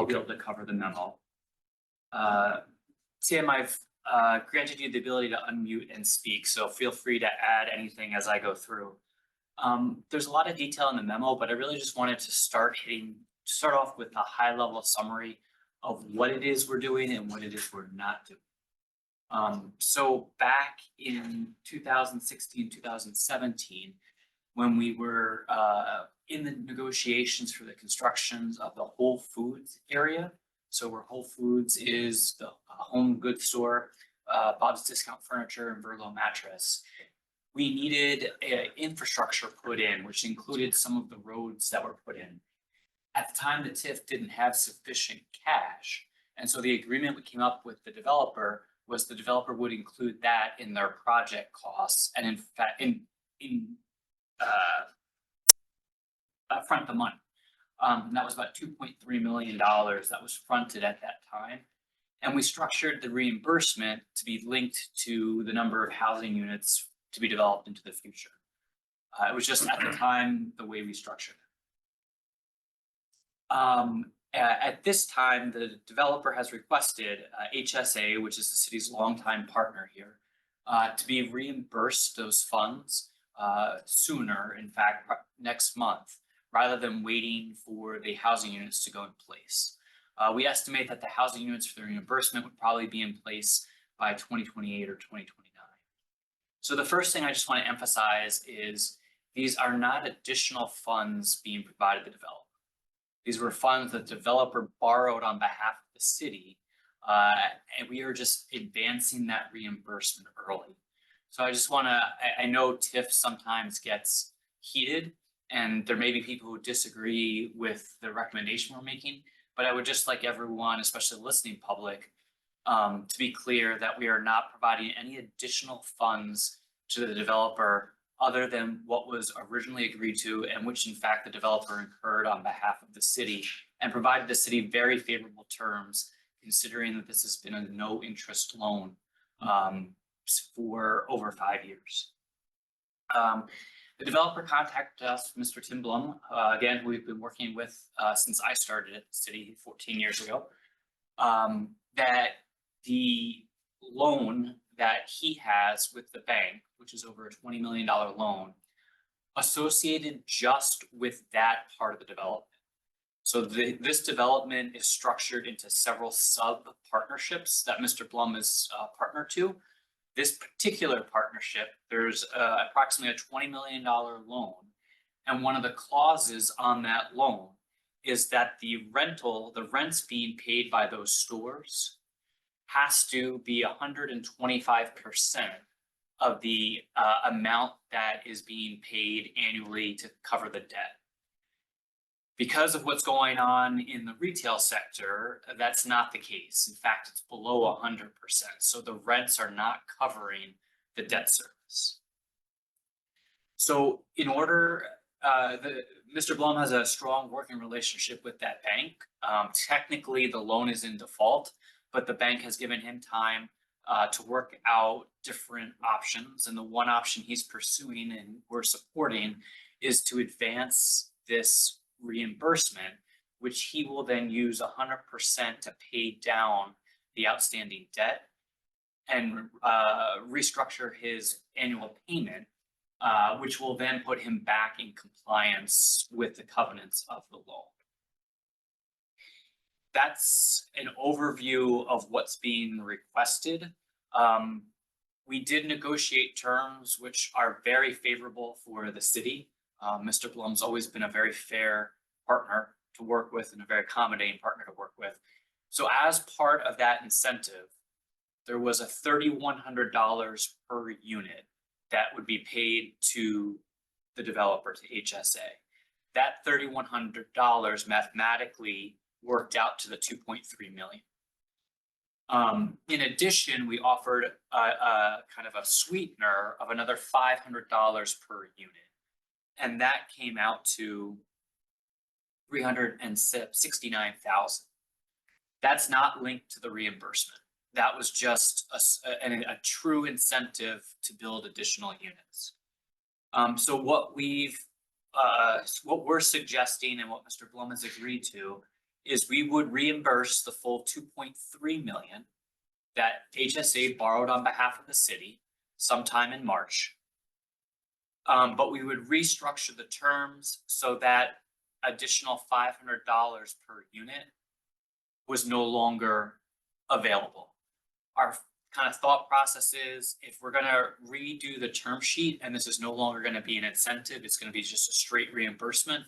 I'll be able to cover the memo. Tim, I've granted you the ability to unmute and speak, so feel free to add anything as I go through. There's a lot of detail in the memo, but I really just wanted to start off with a high level summary of what it is we're doing and what it is we're not doing. So back in 2016, 2017, when we were in the negotiations for the constructions of the Whole Foods area. So where Whole Foods is the home goods store, Bob's Discount Furniture and Burleigh Mattress. We needed infrastructure put in, which included some of the roads that were put in. At the time, the TIF didn't have sufficient cash. And so the agreement we came up with the developer was the developer would include that in their project costs. And in fact, front the money. And that was about $2.3 million that was fronted at that time. And we structured the reimbursement to be linked to the number of housing units to be developed into the future. It was just at the time the way we structured it. At this time, the developer has requested HSA, which is the city's longtime partner here, to be reimbursed those funds sooner, in fact, next month, rather than waiting for the housing units to go in place. We estimate that the housing units for the reimbursement would probably be in place by 2028 or 2029. So the first thing I just want to emphasize is these are not additional funds being provided to the developer. These were funds that the developer borrowed on behalf of the city, and we are just advancing that reimbursement early. So I just want to, I know TIF sometimes gets heated, and there may be people who disagree with the recommendation we're making, but I would just like everyone, especially the listening public, to be clear that we are not providing any additional funds to the developer other than what was originally agreed to, and which in fact the developer incurred on behalf of the city and provided the city very favorable terms, considering that this has been a no interest loan for over 5 years. The developer contacted us, Mr. Tim Blum, again, who we've been working with since I started at the city 14 years ago, that the loan that he has with the bank, which is over a $20 million loan, associated just with that part of the development. So this development is structured into several sub-partnerships that Mr. Blum is partner to. This particular partnership, there's approximately a $20 million loan. And one of the clauses on that loan is that the rents being paid by those stores has to be 125% of the amount that is being paid annually to cover the debt. Because of what's going on in the retail sector, that's not the case. In fact, it's below 100%. So the rents are not covering the debt service. So in order, Mr. Blum has a strong working relationship with that bank. Technically, the loan is in default, but the bank has given him time to work out different options. And the one option he's pursuing and we're supporting is to advance this reimbursement, which he will then use 100% to pay down the outstanding debt and restructure his annual payment, which will then put him back in compliance with the covenants of the loan. That's an overview of what's being requested. We did negotiate terms which are very favorable for the city. Mr. Blum's always been a very fair partner to work with and a very accommodating partner to work with. So as part of that incentive, there was a $3,100 per unit that would be paid to the developer, to HSA. That $3,100 mathematically worked out to the 2.3 million. In addition, we offered a kind of a sweetener of another $500 per unit. And that came out to $369,000. That's not linked to the reimbursement. That was just a true incentive to build additional units. So what we're suggesting and what Mr. Blum has agreed to is we would reimburse the full 2.3 million that HSA borrowed on behalf of the city sometime in March. But we would restructure the terms so that additional $500 per unit was no longer available. Our kind of thought process is, if we're gonna redo the term sheet and this is no longer gonna be an incentive, it's gonna be just a straight reimbursement,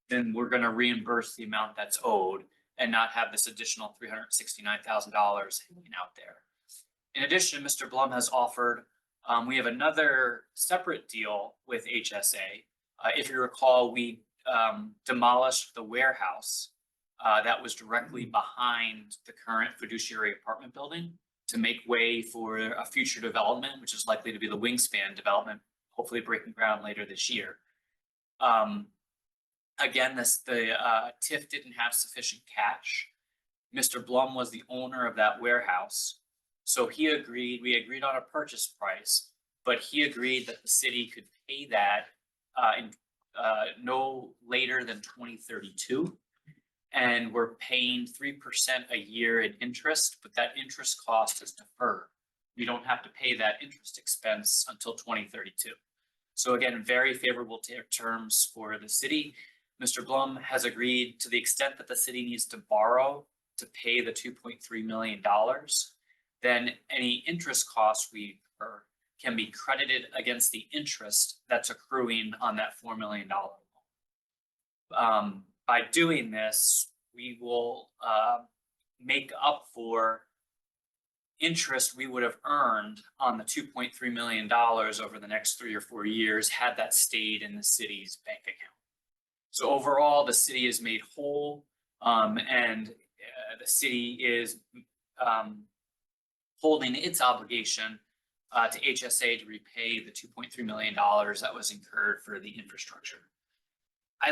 then we're gonna reimburse the amount that's owed and not have this additional $369,000 hanging out there. In addition, Mr. Blum has offered, we have another separate deal with HSA. If you recall, we demolished the warehouse that was directly behind the current fiduciary apartment building to make way for a future development, which is likely to be the Wingspan development, hopefully breaking ground later this year. Again, the TIF didn't have sufficient cash. Mr. Blum was the owner of that warehouse. So we agreed on a purchase price, but he agreed that the city could pay that in no later than 2032. And we're paying 3% a year in interest, but that interest cost is deferred. We don't have to pay that interest expense until 2032. So again, very favorable terms for the city. Mr. Blum has agreed, to the extent that the city needs to borrow to pay the $2.3 million, then any interest costs we incur can be credited against the interest that's accruing on that $4 million loan. By doing this, we will make up for interest we would have earned on the $2.3 million over the next 3 or 4 years had that stayed in the city's bank account. So overall, the city is made whole, and the city is holding its obligation to HSA to repay the $2.3 million that was incurred for the infrastructure. I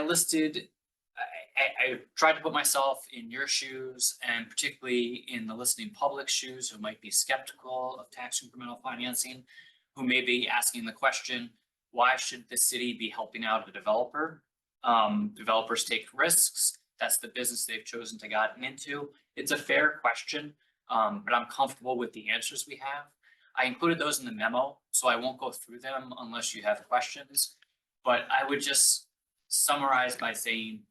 tried to put myself in your shoes, and particularly in the listening public shoes who might be skeptical of tax incremental financing, who may be asking the question, why should the city be helping out a developer? Developers take risks. That's the business they've chosen to gotten into. It's a fair question, but I'm comfortable with the answers we have. I included those in the memo, so I won't go through them unless you have questions. But I would just summarize by saying,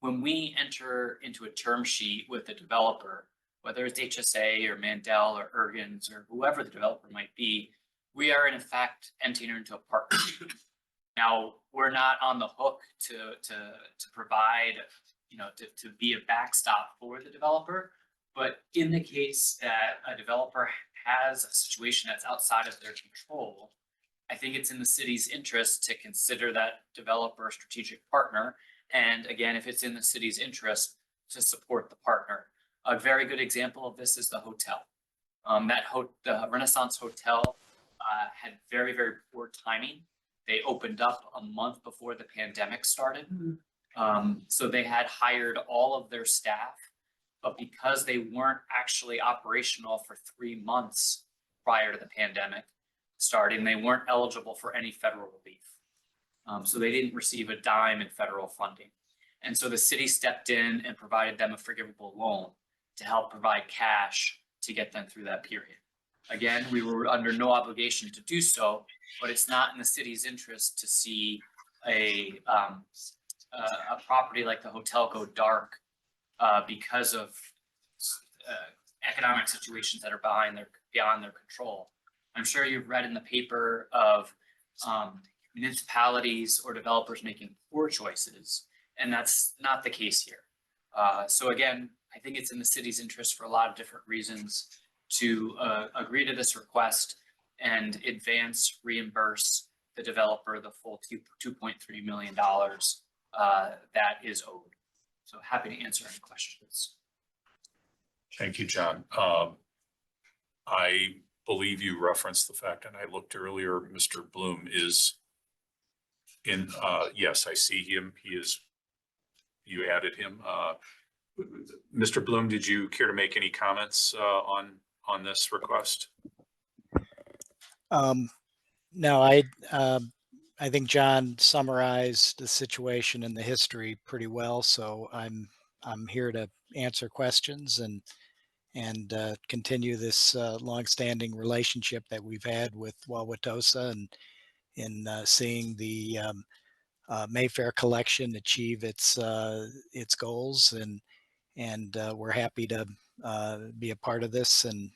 when we enter into a term sheet with a developer, whether it's HSA or Mandel or Ergens or whoever the developer might be, we are in fact entering into a partnership. Now, we're not on the hook to provide, to be a backstop for the developer, but in the case that a developer has a situation that's outside of their control, I think it's in the city's interest to consider that developer a strategic partner. And again, if it's in the city's interest, to support the partner. A very good example of this is the hotel. The Renaissance Hotel had very, very poor timing. They opened up a month before the pandemic started. So they had hired all of their staff, but because they weren't actually operational for 3 months prior to the pandemic starting, they weren't eligible for any federal relief. So they didn't receive a dime in federal funding. And so the city stepped in and provided them a forgivable loan to help provide cash to get them through that period. Again, we were under no obligation to do so, but it's not in the city's interest to see a property like the hotel go dark because of economic situations that are beyond their control. I'm sure you've read in the paper of municipalities or developers making poor choices, and that's not the case here. So again, I think it's in the city's interest for a lot of different reasons to agree to this request and reimburse the developer the full $2.3 million that is owed. So happy to answer any questions. Thank you, John. I believe you referenced the fact, and I looked earlier, Mr. Bloom is in, yes, I see him. You added him. Mr. Bloom, did you care to make any comments on this request? No, I think John summarized the situation and the history pretty well, so I'm I'm here to answer questions and continue this longstanding relationship that we've had with Wauwatosa, and in seeing the Mayfair collection achieve its goals, and we're happy to be a part of this. And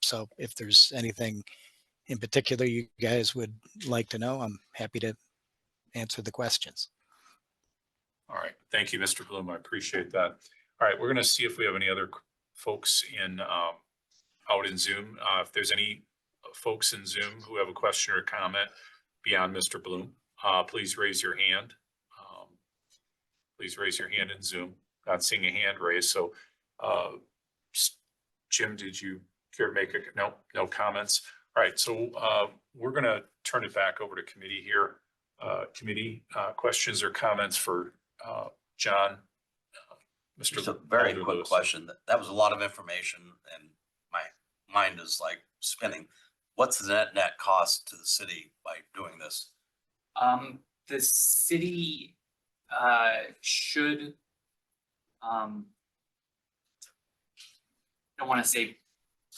so if there's anything in particular you guys would like to know, I'm happy to answer the questions. All right. Thank you, Mr. Bloom. I appreciate that. All right. We're going to see if we have any other folks in out in Zoom. If there's any folks in Zoom who have a question or comment beyond Mr. Bloom, please raise your hand. Please raise your hand in Zoom. Not seeing a hand raised. So, Jim, did you care to make no comments? All right. So we're going to turn it back over to committee here. Committee questions or comments for John? Mr. Just a very Alder quick Lewis. question. That was a lot of information and my mind is like spinning. What's the net cost to the city by doing this? The city should, I don't want to say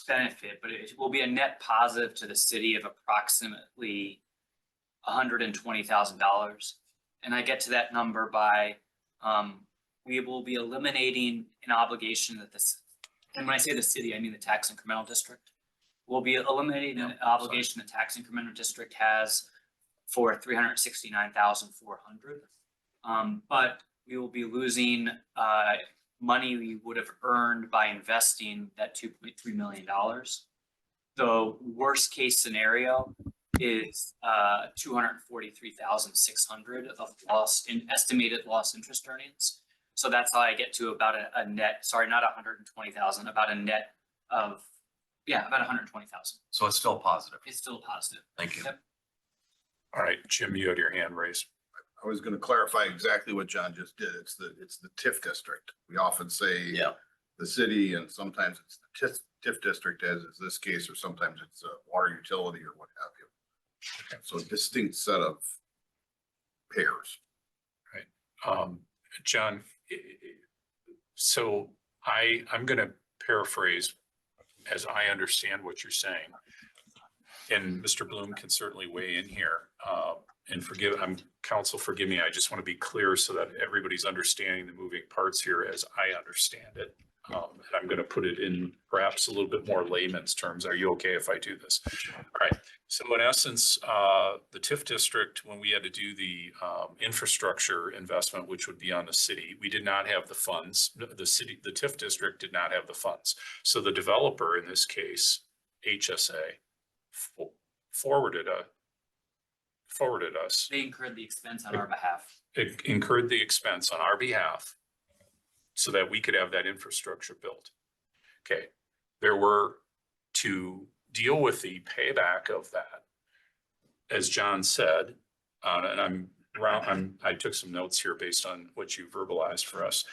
benefit, but it will be a net positive to the city of approximately $120,000. And I get to that number by, we will be eliminating an obligation that this, and when I say the city, I mean the tax incremental district. We'll be eliminating an obligation the tax incremental district has for $369,400. But we will be losing money we would have earned by investing that $2.3 million. The worst case scenario is $243,600 of estimated lost interest earnings. So that's how I get to about a net, sorry, not 120,000, about a net of, yeah, about 120,000. So it's still positive. It's still positive. Thank you. Yep. All right, Jim, you had your hand raised. I was going to clarify exactly what John just did. It's the TIF district. We often say the city, and sometimes it's the TIF district, as is this case, or sometimes it's a water utility or what have you. Okay. So a distinct set of pairs. Right. John, so I'm going to paraphrase as I understand what you're saying. And Mr. Bloom can certainly weigh in here. And counsel, forgive me. I just want to be clear so that everybody's understanding the moving parts here as I understand it. And I'm going to put it in perhaps a little bit more layman's terms. Are you okay if I do this? All right. So in essence, the TIF district, when we had to do the infrastructure investment, which would be on the city, we did not have the funds. The TIF district did not have the funds. So the developer, in this case, HSA, forwarded us. They incurred the expense on our behalf. It incurred the expense on our behalf so that we could have that infrastructure built. Okay, there were, to deal with the payback of that, as John said, and I took some notes here based on what you verbalized for us.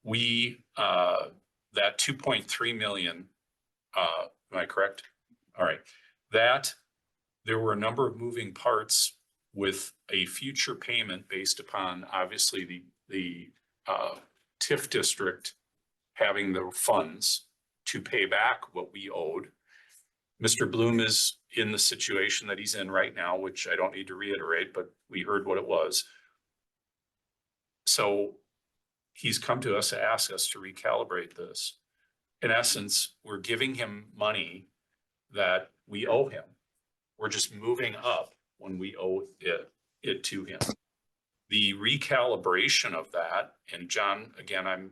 We, that 2.3 million, am I correct? All right, that there were a number of moving parts with a future payment based upon obviously the TIF district having the funds to pay back what we owed. Mr. Bloom is in the situation that he's in right now, which I don't need to reiterate, but we heard what it was. So he's come to us to ask us to recalibrate this. In essence, we're giving him money that we owe him. We're just moving up when we owe it to him. The recalibration of that, and John, again, I'm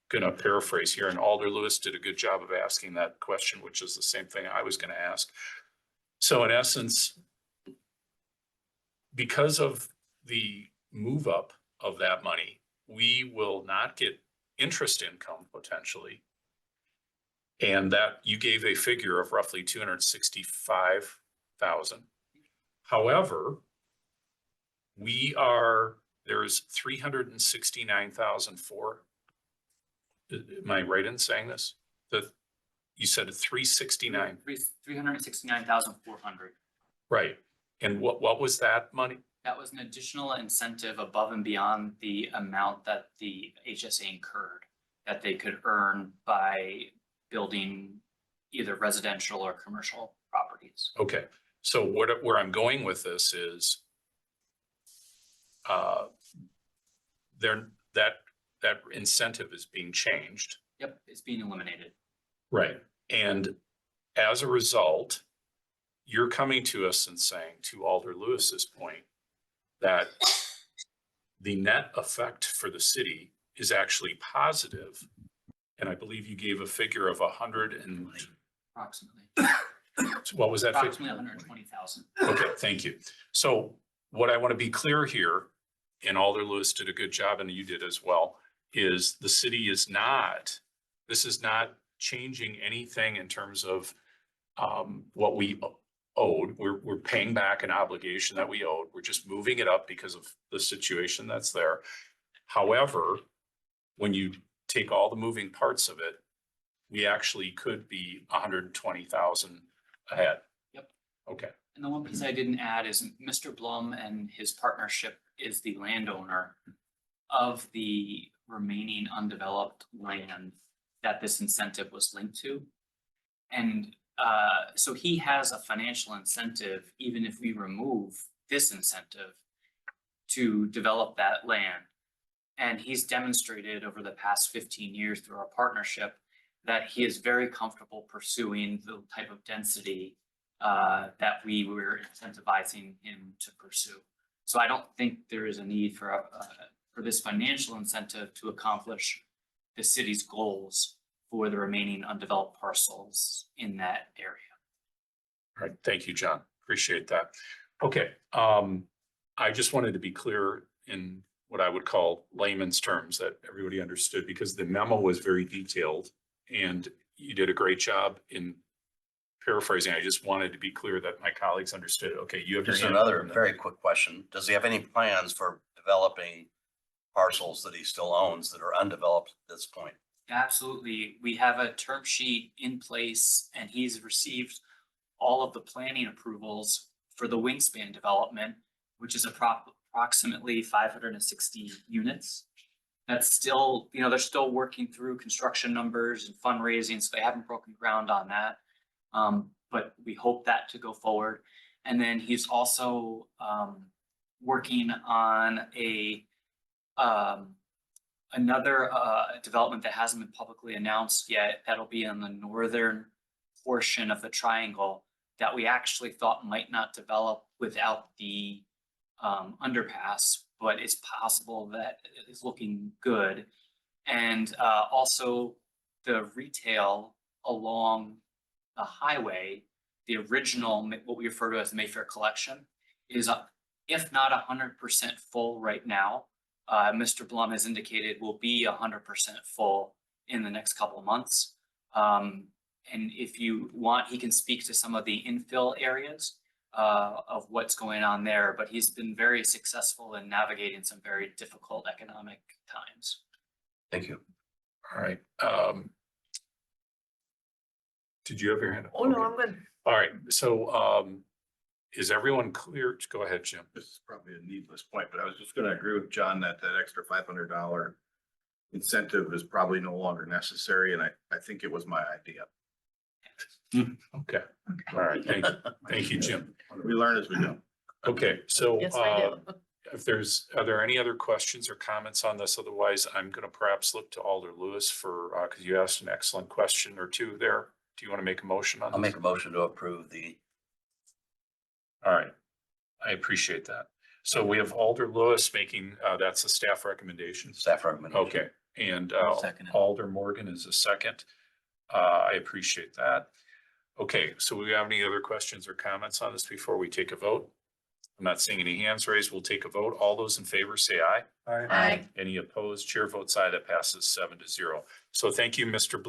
going to paraphrase here, and Alder Lewis did a good job of asking that question, which is the same thing I was going to ask. So in essence, because of the move up of that money, we will not get interest income potentially. And that you gave a figure of roughly 265,000. However, there's 369,004. Am I right in saying this? That you said 369. 369,400. Right. And what was that money? That was an additional incentive above and beyond the amount that the HSA incurred that they could earn by building either residential or commercial properties. Okay, so where I'm going with this is that incentive is being changed. Yep, it's being eliminated. Right. And as a result, you're coming to us and saying, to Alder Lewis's point, that the net effect for the city is actually positive. And I believe you gave a figure of Approximately. what was that figure? Approximately 120,000. Okay, thank you. So what I want to be clear here, and Alder Lewis did a good job and you did as well, is the city is not, this is not changing anything in terms of what we owed. We're paying back an obligation that we owed. We're just moving it up because of the situation that's there. However, when you take all the moving parts of it, we actually could be 120,000 ahead. Yep. Okay. And the one piece I didn't add is Mr. Blum and his partnership is the landowner of the remaining undeveloped land that this incentive was linked to. And so he has a financial incentive, even if we remove this incentive, to develop that land. And he's demonstrated over the past 15 years through our partnership that he is very comfortable pursuing the type of density that we were incentivizing him to pursue. So I don't think there is a need for this financial incentive to accomplish the city's goals for the remaining undeveloped parcels in that area. All right. Thank you, John. Appreciate that. Okay. I just wanted to be clear in what I would call layman's terms that everybody understood, because the memo was very detailed and you did a great job in paraphrasing. I just wanted to be clear that my colleagues understood. Okay, you have your Just hand another up and then- very quick question. Does he have any plans for developing parcels that he still owns that are undeveloped at this point? Absolutely. We have a term sheet in place and he's received all of the planning approvals for the wingspan development, which is approximately 560 units. That's still, they're still working through construction numbers and fundraising, so they haven't broken ground on that. But we hope that to go forward. And then he's also working on another development that hasn't been publicly announced yet. That'll be in the northern portion of the triangle that we actually thought might not develop without the underpass, but it's possible that it's looking good. And also the retail along the highway, the original, what we refer to as the Mayfair Collection, is if not 100% full right now. Mr. Blum has indicated will be 100% full in the next couple of months. And if you want, he can speak to some of the infill areas of what's going on there, but he's been very successful in navigating some very difficult economic times. Thank you. All right. Did you have your hand up? Oh, no, Okay. I'm good. All right. So is everyone clear? Go ahead, Jim. This is probably a needless point, but I was just gonna agree with John that that extra $500 incentive is probably no longer necessary, and I think it was my idea. Okay. All right. Thank you. Thank you, Jim. We learn as we go. Okay. So Yes, I do. are there any other questions or comments on this? Otherwise, I'm going to perhaps look to Alder Lewis for, because you asked an excellent question or two there. Do you want to make a motion on this? I'll make a motion to approve the, All right. I appreciate that. So we have Alder Lewis making, that's a staff recommendation. staff recommendation. Okay. And Second. Alder Morgan is a second. I appreciate that. Okay, so we have any other questions or comments on this before we take a vote? I'm not seeing any hands raised. We'll take a vote. All those in favor say aye. Aye. Any opposed? Chair votes aye. That passes 7-0. So thank you, Mr. Blum.